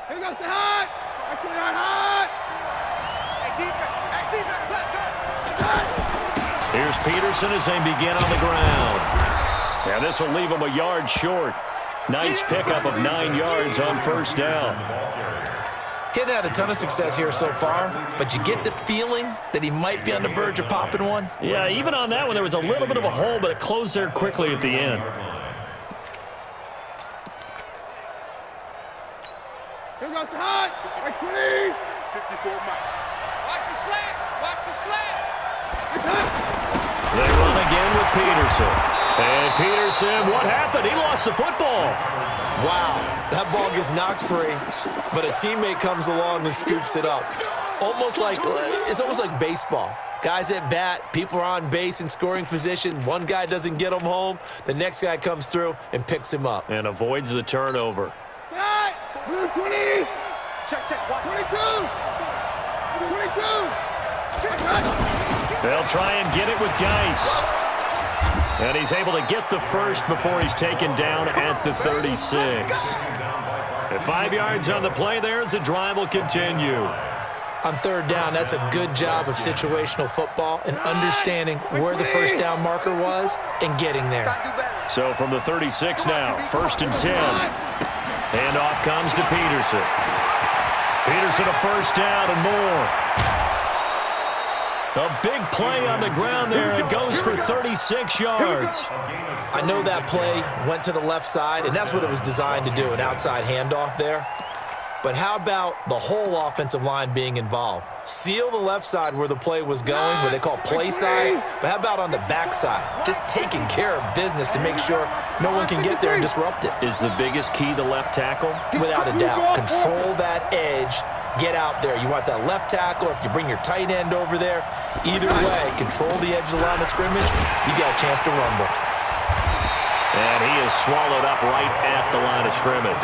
Here goes the hot. Actually on hot. Hey, defense, let's go. Here's Peterson as they begin on the ground. Yeah, this will leave him a yard short. Nice pickup of 9 yards on first down. He's had a ton of success here so far, but you get the feeling that he might be on the verge of popping one. Yeah, even on that one, there was a little bit of a hole, but it closed there quickly at the end. Here goes the hot. Right, 20. 54 miles. Watch the slant. Watch the slant. They run again with Peterson. And Peterson, what happened? He lost the football. Wow, that ball gets knocked free, but a teammate comes along and scoops it up. It's almost like baseball. Guys at bat, people are on base in scoring position. One guy doesn't get him home. The next guy comes through and picks him up. And avoids the turnover. Blue 20. Check. 22. 22. They'll try and get it with Geis. And he's able to get the first before he's taken down at the 36. At 5 yards on the play there as the drive will continue. On third down, that's a good job of situational football and understanding where the first down marker was and getting there. So from the 36 now, 1st and 10. Handoff comes to Peterson. Peterson a first down and more. A big play on the ground there. It goes for 36 yards. I know that play went to the left side, and that's what it was designed to do, an outside handoff there. But how about the whole offensive line being involved? Seal the left side where the play was going, what they call play side. But how about on the back side? Just taking care of business to make sure no one can get there and disrupt it. Is the biggest key the left tackle? Without a doubt. Control that edge. Get out there. You want that left tackle, or if you bring your tight end over there, either way, control the edge of the line of scrimmage, you got a chance to rumble. And he is swallowed up right at the line of scrimmage.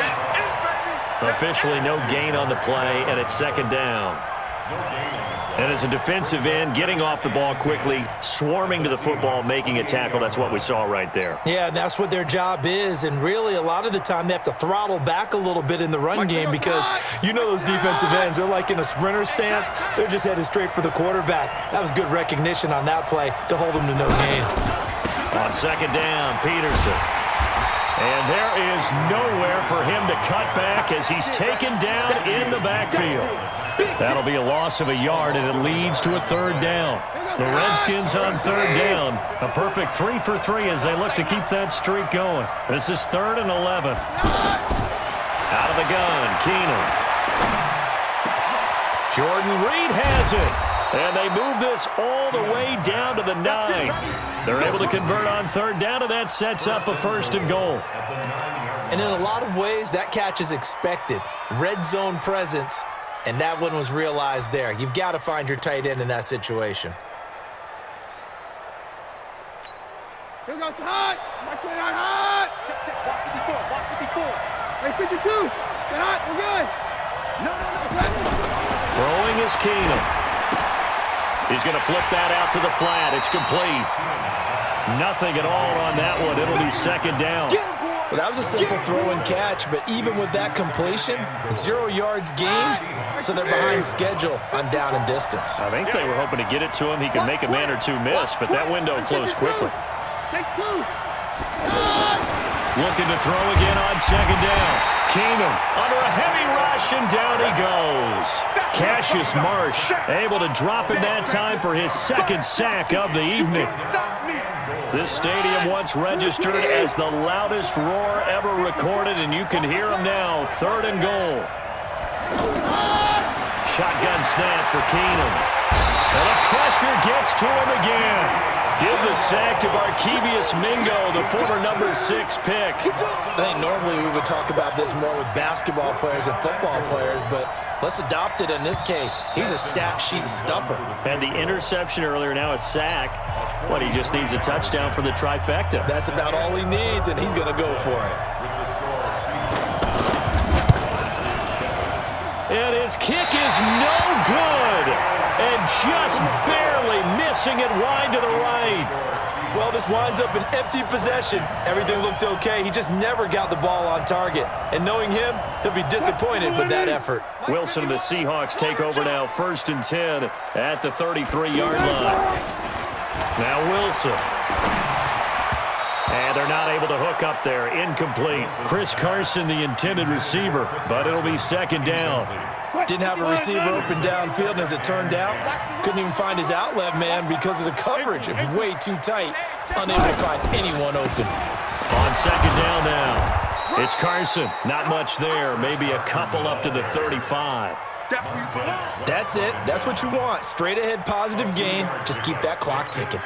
Officially no gain on the play, and it's 2nd down. And as a defensive end, getting off the ball quickly, swarming to the football, making a tackle, that's what we saw right there. Yeah, and that's what their job is, and really a lot of the time they have to throttle back a little bit in the run game because you know those defensive ends, they're like in a sprinter stance. They're just headed straight for the quarterback. That was good recognition on that play to hold them to no gain. On 2nd down, Peterson. And there is nowhere for him to cut back as he's taken down in the backfield. That'll be a loss of a yard, and it leads to a 3rd down. The Redskins on 3rd down. A perfect 3 for 3 as they look to keep that streak going. This is 3rd and 11. Out of the gun, Keenum. Jordan Reed has it. And they move this all the way down to the 9. They're able to convert on 3rd down, and that sets up a 1st and goal. And in a lot of ways, that catch is expected. Red zone presence, and that one was realized there. You've got to find your tight end in that situation. Here goes the hot. Actually on hot. Check. 154. Hey, 52. The hot. We're good. No. Throwing is Keenum. He's going to flip that out to the flat. It's complete. Nothing at all on that one. It'll be 2nd down. Well, that was a simple throw and catch, but even with that completion, 0 yards gained, so they're behind schedule on down and distance. I think they were hoping to get it to him. He could make a man or two miss, but that window closed quickly. Looking to throw again on 2nd down. Keenum under a heavy rush, and down he goes. Cassius Marsh able to drop in that time for his 2nd sack of the evening. This stadium once registered as the loudest roar ever recorded, and you can hear him now. 3rd and goal. Shotgun snap for Keenum. And the pressure gets to him again. Give the sack to Barkevius Mingo, the former number 6 pick. I think normally we would talk about this more with basketball players and football players, but let's adopt it in this case. He's a stat sheet stuffer. Had the interception earlier, now a sack. What, he just needs a touchdown for the trifecta. That's about all he needs, and he's going to go for it. And his kick is no good. and just barely missing it wide to the right. Well, this winds up an empty possession. Everything looked okay. He just never got the ball on target. And knowing him, he'll be disappointed with that effort. Wilson and the Seahawks take over now, 1st and 10 at the 33-yard line. Now Wilson. And they're not able to hook up there. Incomplete. Chris Carson, the intended receiver, but it'll be 2nd down. Didn't have a receiver open downfield, and as it turned out, couldn't even find his outlet man because of the coverage. It was way too tight, unable to find anyone open. On 2nd down now, it's Carson. Not much there, maybe a couple up to the 35. That's it. That's what you want. Straight ahead positive gain. Just keep that clock ticking.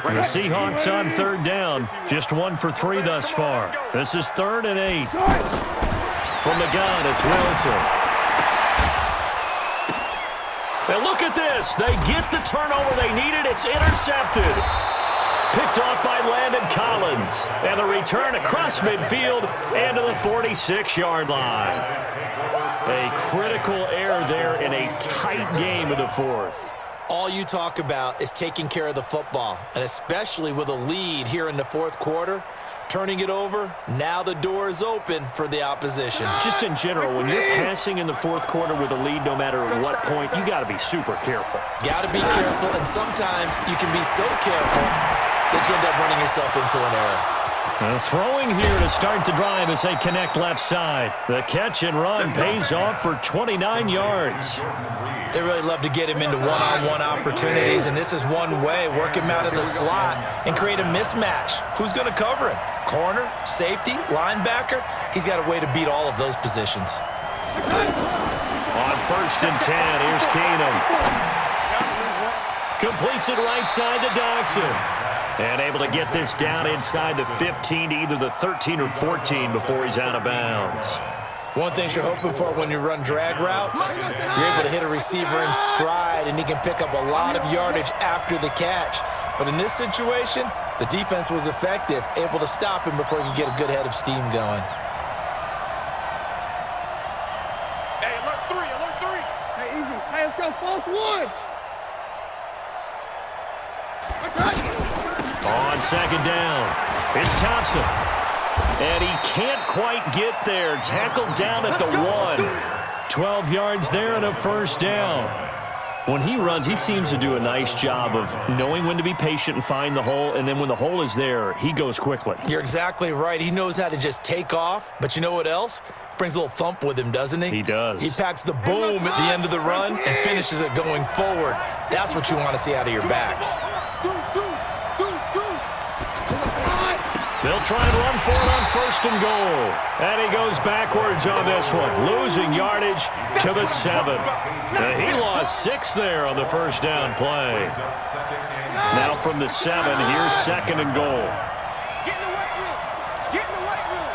The Seahawks on 3rd down. Just 1 for 3 thus far. This is 3rd and 8. From the gun, it's Wilson. And look at this. They get the turnover they needed. It's intercepted. Picked off by Landon Collins. And the return across midfield and to the 46-yard line. A critical error there in a tight game of the 4th. All you talk about is taking care of the football, and especially with a lead here in the 4th quarter, turning it over, now the door is open for the opposition. Just in general, when you're passing in the 4th quarter with a lead, no matter at what point, you got to be super careful. Got to be careful, and sometimes you can be so careful that you end up running yourself into an error. Throwing here to start the drive as they connect left side. The catch and run pays off for 29 yards. They really love to get him into one-on-one opportunities, and this is one way. Work him out of the slot and create a mismatch. Who's going to cover him? Corner, safety, linebacker? He's got a way to beat all of those positions. On 1st and 10, here's Keenum. Completes it right side to Dodson. And able to get this down inside the 15 to either the 13 or 14 before he's out of bounds. One thing you're hoping for when you run drag routes, you're able to hit a receiver in stride, and he can pick up a lot of yardage after the catch. But in this situation, the defense was effective, able to stop him before he could get a good head of steam going. Hey, alert 3, alert 3. Hey, easy. Hey, let's go, false 1. On 2nd down, it's Thompson. And he can't quite get there. Tackled down at the 1. 12 yards there and a 1st down. When he runs, he seems to do a nice job of knowing when to be patient and find the hole, and then when the hole is there, he goes quickly. You're exactly right. He knows how to just take off, but you know what else? Brings a little thump with him, doesn't he? He does. He packs the boom at the end of the run and finishes it going forward. That's what you want to see out of your backs. They'll try and run for it on 1st and goal. And he goes backwards on this one, losing yardage to the 7. He lost 6 there on the 1st down play. Now from the 7, here's 2nd and goal. Get in the weight room. Get in the weight room.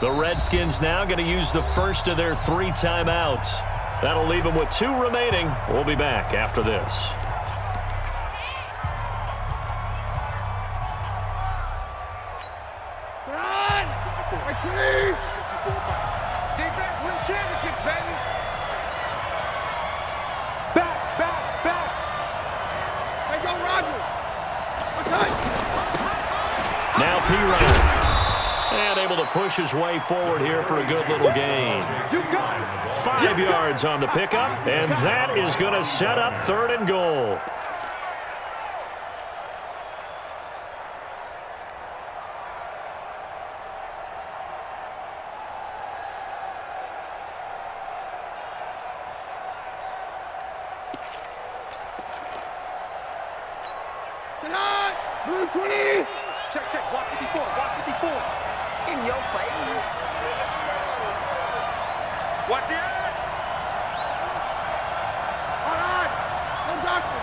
The Redskins now going to use the first of their 3 timeouts. That'll leave them with 2 remaining. We'll be back after this. Defense wins championships, baby. Back. Hey, go, Roger. Okay. Now P-Ryan. And able to push his way forward here for a good little gain. 5 yards on the pickup, and that is going to set up 3rd and goal. Blue 20. Check. Watch 54. In your face. Watch it. All right. No doctor.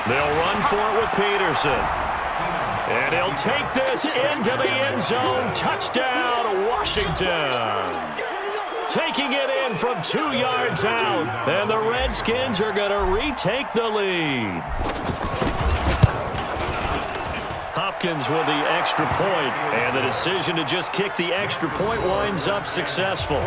They'll run for it with Peterson. And he'll take this into the end zone. Touchdown, Washington. taking it in from 2 yards out. And the Redskins are going to retake the lead. Hopkins with the extra point, and the decision to just kick the extra point winds up successful.